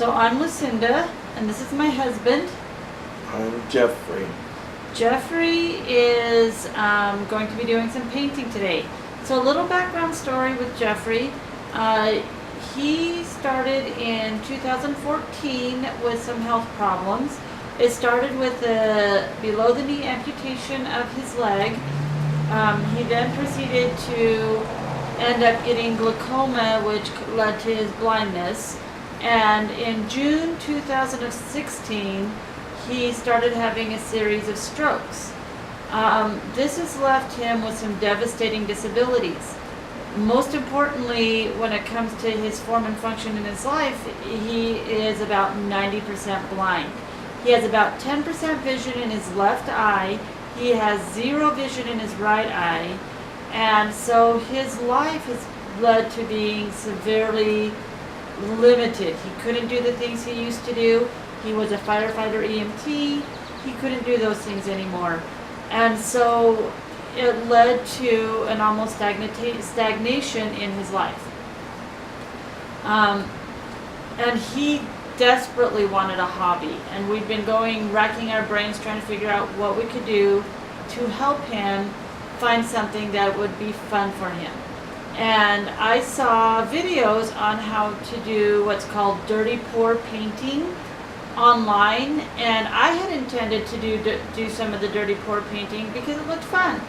So I'm Lucinda, and this is my husband. I'm Jeffrey. Jeffrey is going to be doing some painting today. So a little background story with Jeffrey. He started in 2014 with some health problems. It started with a below the knee amputation of his leg. He then proceeded to end up getting glaucoma, which led to his blindness. And in June 2016, he started having a series of strokes. This has left him with some devastating disabilities. Most importantly, when it comes to his form and function in his life, he is about 90% blind. He has about 10% vision in his left eye. He has 0 vision in his right eye. And so his life has led to being severely limited. He couldn't do the things he used to do. He was a firefighter EMT. He couldn't do those things anymore. And so it led to an almost stagnation in his life. And he desperately wanted a hobby. And we've been racking our brains trying to figure out what we could do to help him find something that would be fun for him. And I saw videos on how to do what's called dirty pour painting online, and I had intended to do some of the dirty pour painting because it looked fun.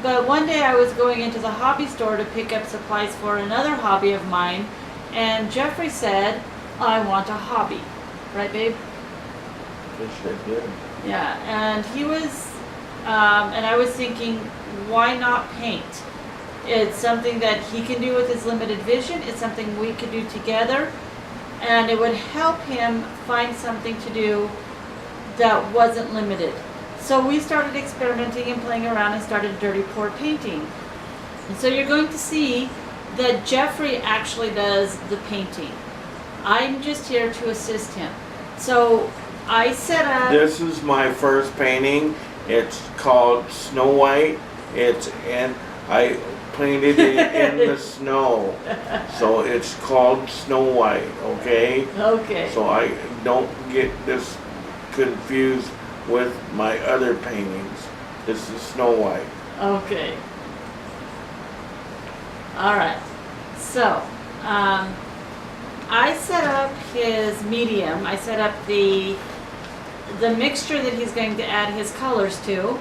But one day I was going into the hobby store to pick up supplies for another hobby of mine, and Jeffrey said, "I want a hobby." Right, babe? Yes, I did. Yeah, and he was, and I was thinking, why not paint? It's something that he can do with his limited vision. It's something we could do together, and it would help him find something to do that wasn't limited. So we started experimenting and playing around and started dirty pour painting. And so you're going to see that Jeffrey actually does the painting. I'm just here to assist him. So I set up... This is my first painting. It's called Snow White. I painted it in the snow. So it's called Snow White, okay? Okay. So I don't get this confused with my other paintings. This is Snow White. Okay. All right. So, I set up his medium. I set up the mixture that he's going to add his colors to.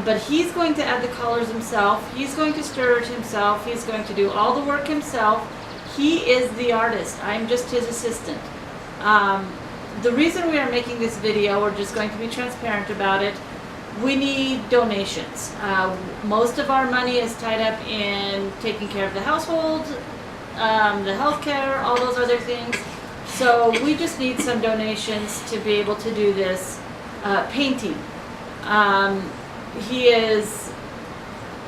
But he's going to add the colors himself. He's going to stir it himself. He's going to do all the work himself. He is the artist. I'm just his assistant. The reason we are making this video, we're just going to be transparent about it. We need donations. Most of our money is tied up in taking care of the household, the healthcare, all those other things. So we just need some donations to be able to do this painting. He is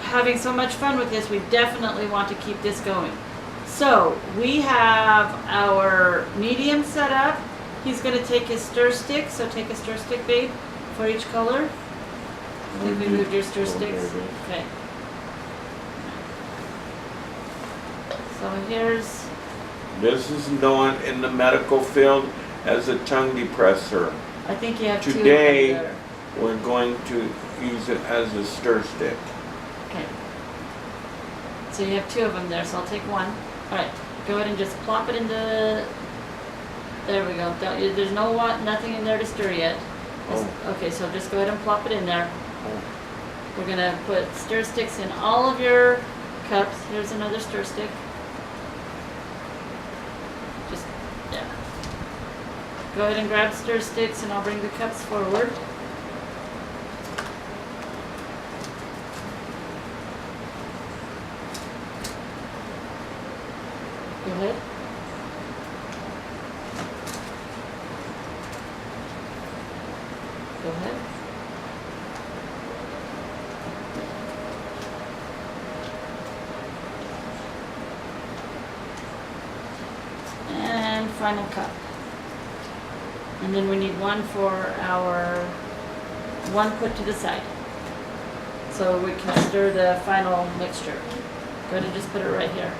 having so much fun with this, we definitely want to keep this going. So we have our medium set up. He's going to take his stir stick, so take a stir stick, babe, for each color. I think we moved your stir sticks. Okay. So here's... This is known in the medical field as a tongue depressor. I think you have two Today, of them there. we're going to use it as a stir stick. Okay. So you have 2 of them there, so I'll take one. Alright, go ahead and just plop it into... There we go. There's nothing in there to stir yet. Okay, so just go ahead and plop it in there. We're going to put stir sticks in all of your cups. Here's another stir stick. Just, yeah. Go ahead and grab stir sticks and I'll bring the cups forward. Go ahead. Go ahead. And final cup. And then we need one for one put to the side. So we can stir the final mixture. Go ahead and just put it right here.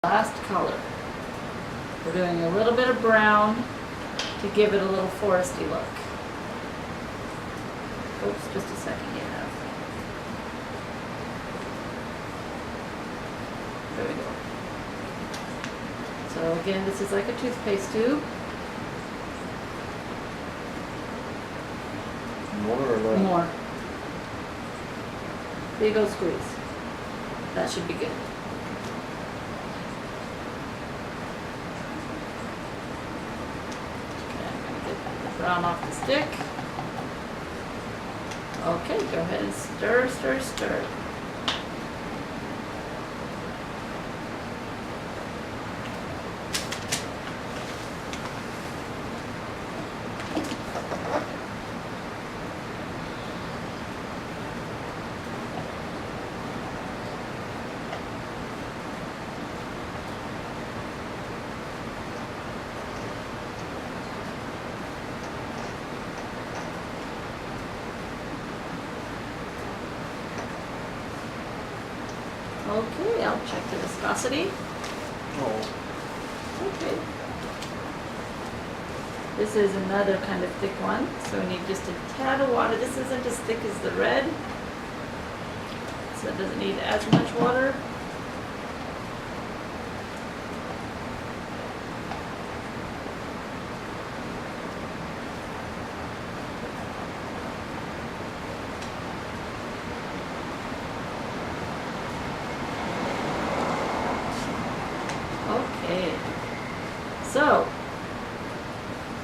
Last color. We're doing a little bit of brown to give it a little foresty look. Oops, just a second, yeah. There we go. So again, this is like a toothpaste tube. More or less? More. Big old squeeze. That should be good. Okay, I'm gonna get the brown off the stick. Okay, go ahead and stir, stir, stir. Okay, I'll check the viscosity. Oh, Okay. This is another kind of thick one, so we need just a tad of water. This isn't as thick as the red, so it doesn't need as much water. Okay, so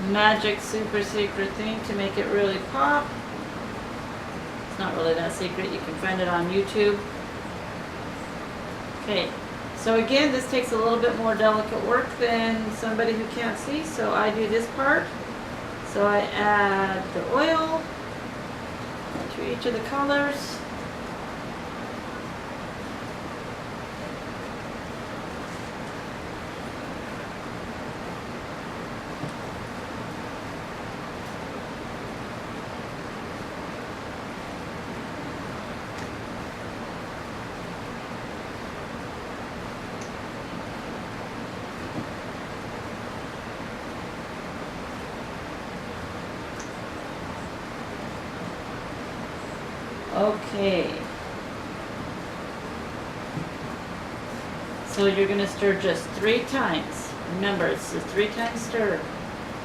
magic super secret thing to make it really pop. It's not really that secret, you can find it on YouTube. Okay, so again, this takes a little bit more delicate work than somebody who can't see, so I do this part. So I add the oil to each of the colors. Okay. So you're gonna stir just 3 times. Remember, it's a 3 times stir,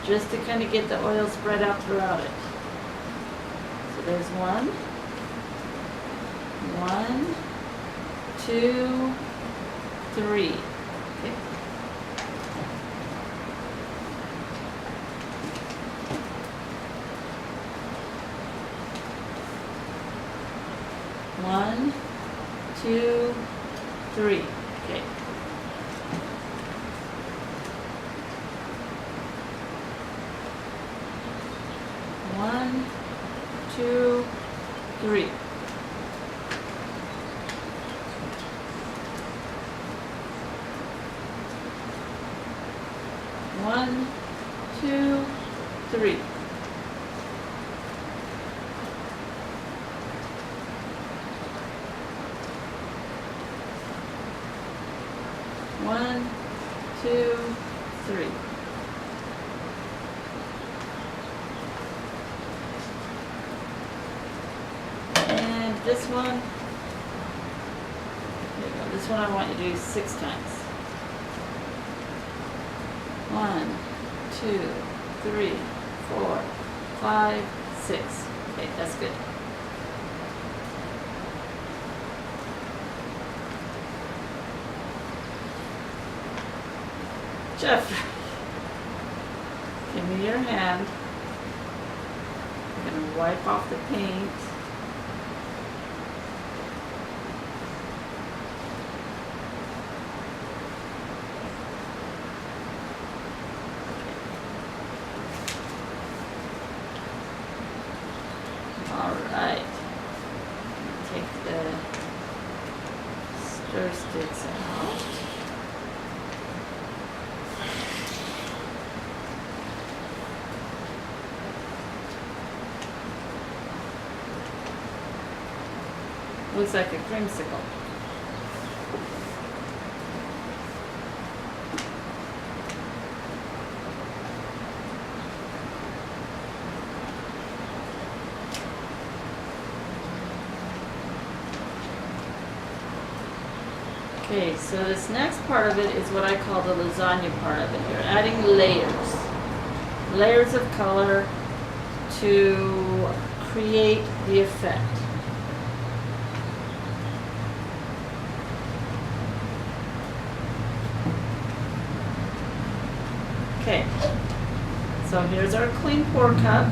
just to kind of get the oil spread out throughout it. So there's 1, 2, 3. Okay. One, 2, 3. Okay. One, 2, 3. One, 2, 3. One, 2, 3. And this one, there you go. This one I want you to do 6 times. 1, 2, 3, 4, 5, 6. Okay, that's good. Jeff, give me your hand. I'm going to wipe off the paint. Alright. Take the stir sticks out. Looks like a creamsicle. Okay, so this next part of it is what I call the lasagna part of it. You're adding layers. Layers of color to create the effect. Okay, so here's our clean pour cup.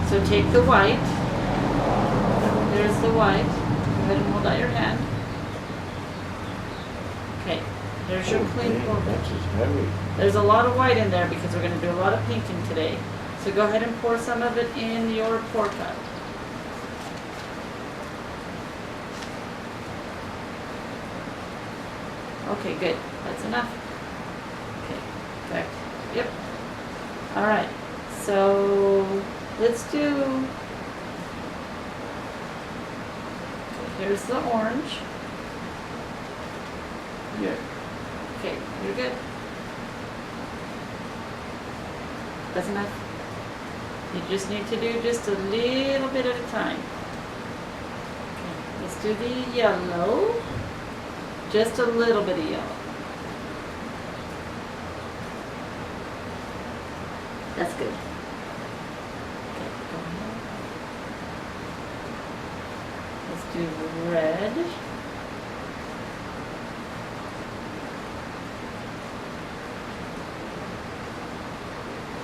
So take the white. There's the white. Go ahead and hold out your hand. Okay, there's your clean pour cup. That's just heavy. There's a lot of white in there because we're going to do a lot of painting today. So go ahead and pour some of it in your pour cup. Okay, good. That's enough. Okay, back. Yep. All right. So let's do. Okay, here's the orange. Here. Okay, you're good. That's enough. You just need to do just a little bit at a time. Okay, let's do the yellow. Just a little bit of yellow. That's good. Okay, go ahead. Let's do red.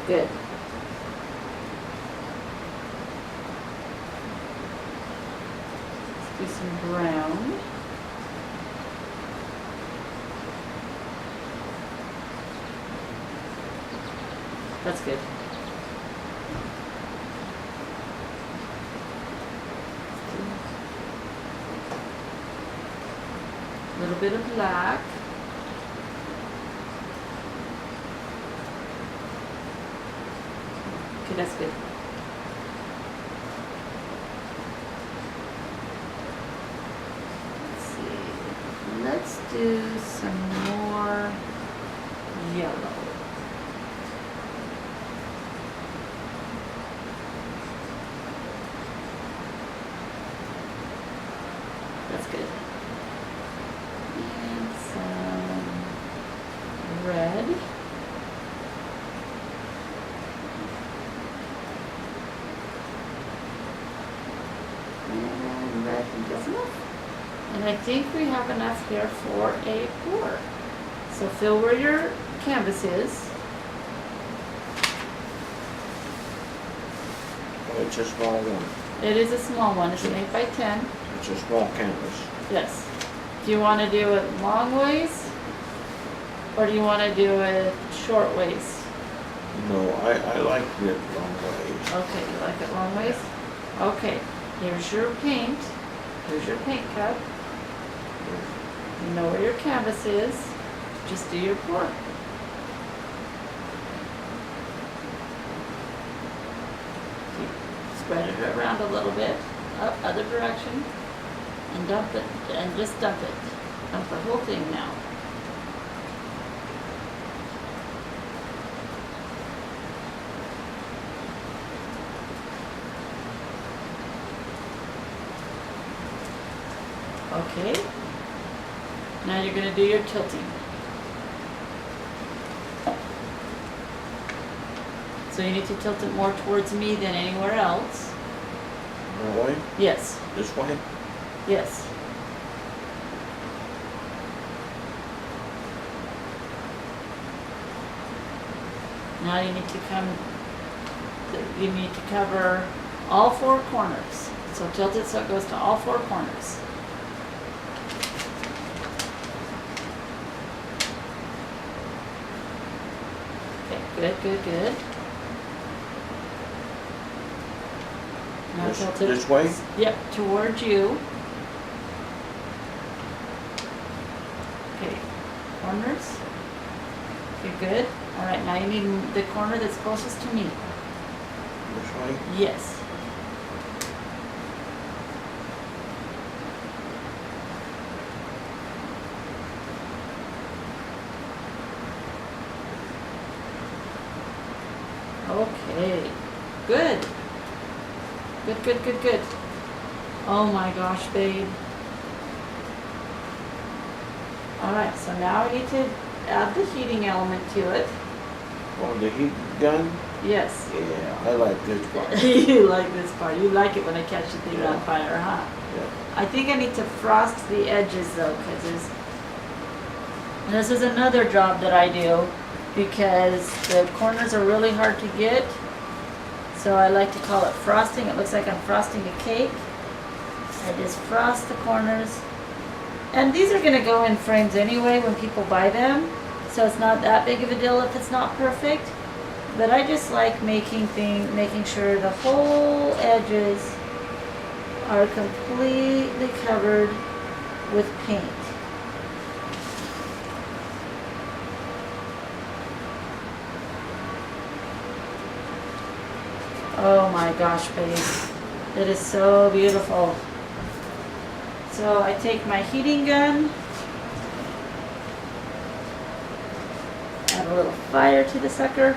Good. Let's do some brown. That's good. A little bit of black. Okay, that's good. Let's see. Let's do some more yellow. That's good. And some red. And red, I think that's enough. And I think we have enough here for a pour. So fill where your canvas is. It's a small one. It is a small one. It's an 8 by 10. It's a small canvas. Yes. Do you want to do it long ways? Or do you want to do it short ways? No, I like it long ways. Okay, you like it long ways? Okay, here's your paint. Here's your paint cup. You know where your canvas is. Just do your pour. Spread it around a little bit, up, other direction, and dump it, and just dump it. Dump the whole thing now. Okay. Now you're going to do your tilting. So you need to tilt it more towards me than anywhere else. That way? Yes, This way? yes. Now you need to cover all four corners. So tilt it so it goes to all four corners. Okay, good, good, good. Now tilt it. This way? Yep, towards you. Okay, corners. Okay, good. All right, now you need the corner that's closest to me. This way? Yes. Okay, good. Good, good, good, good. Oh my gosh, babe. Alright, so now I need to add the heating element to it. Oh, the heat gun? Yes. Yeah, I like this part. You like this part. You like it when I catch the thing Yeah. on fire, huh? Yeah. I think I need to frost the edges though, because this is another job that I do because the corners are really hard to get. So I like to call it frosting. It looks like I'm frosting a cake. I just frost the corners. And these are going to go in frames anyway when people buy them. So it's not that big of a deal if it's not perfect. But I just like making sure the whole edges are completely covered with paint. Oh my gosh, babe. It is so beautiful. So I take my heating gun, add a little fire to the sucker.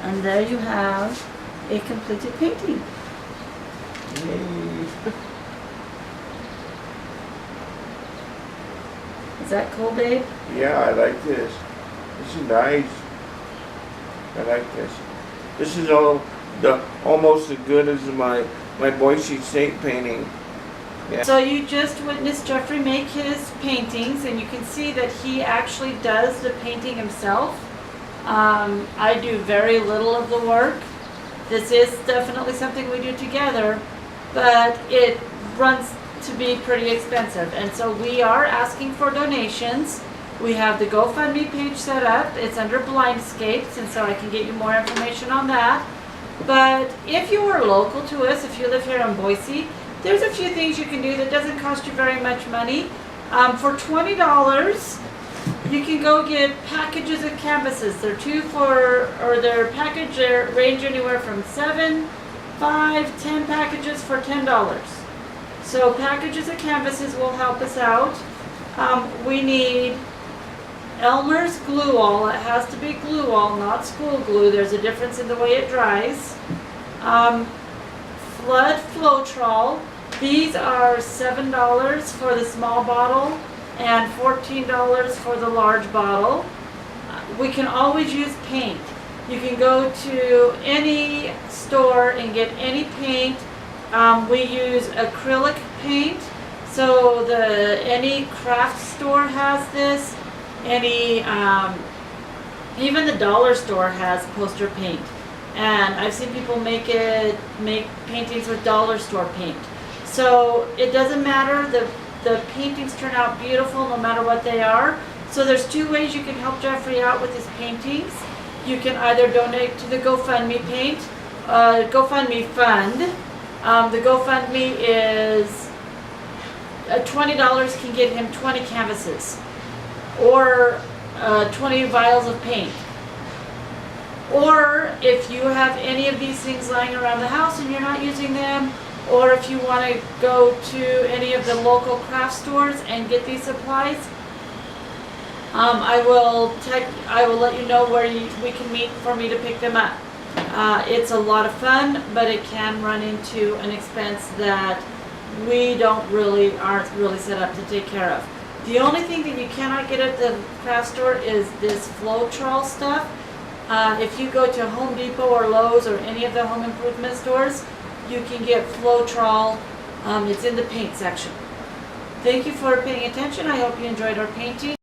And there you have a completed painting. Yay. Is that cool, babe? Yeah, I like this. This is nice. I like this. This is almost as good as my Boise State painting. Yeah. So you just witnessed Jeffrey make his paintings, and you can see that he actually does the painting himself. I do very little of the work. This is definitely something we do together, but it runs to be pretty expensive. And so we are asking for donations. We have the GoFundMe page set up. It's under Blindscapes, and so I can get you more information on that. But if you are local to us, if you live here in Boise, there's a few things you can do that doesn't cost you very much money. For $20, you can go get packages of canvases. They're their package range anywhere from 7, 5, 10 packages for $10. So packages of canvases will help us out. We need Elmer's glue all. It has to be glue all, not school glue. There's a difference in the way it dries. Flood Floetrol. These are $7 for the small bottle and $14 for the large bottle. We can always use paint. You can go to any store and get any paint. We use acrylic paint, so any craft store has this. Even the dollar store has poster paint, and I've seen people make paintings with dollar store paint. So it doesn't matter. The paintings turn out beautiful no matter what they are. So there's two ways you can help Jeffrey out with his paintings. You can either donate to the GoFundMe GoFundMe fund. The GoFundMe is $20 can get him 20 canvases or 20 vials of paint. Or if you have any of these things lying around the house and you're not using them, or if you want to go to any of the local craft stores and get these supplies, I will let you know where we can meet for me to pick them up. It's a lot of fun, but it can run into an expense that we aren't really set up to take care of. The only thing that you cannot get at the craft store is this Floetrol stuff. If you go to Home Depot or Lowe's or any of the home improvement stores, you can get Floetrol. It's in the paint section. Thank you for paying attention. I hope you enjoyed our painting.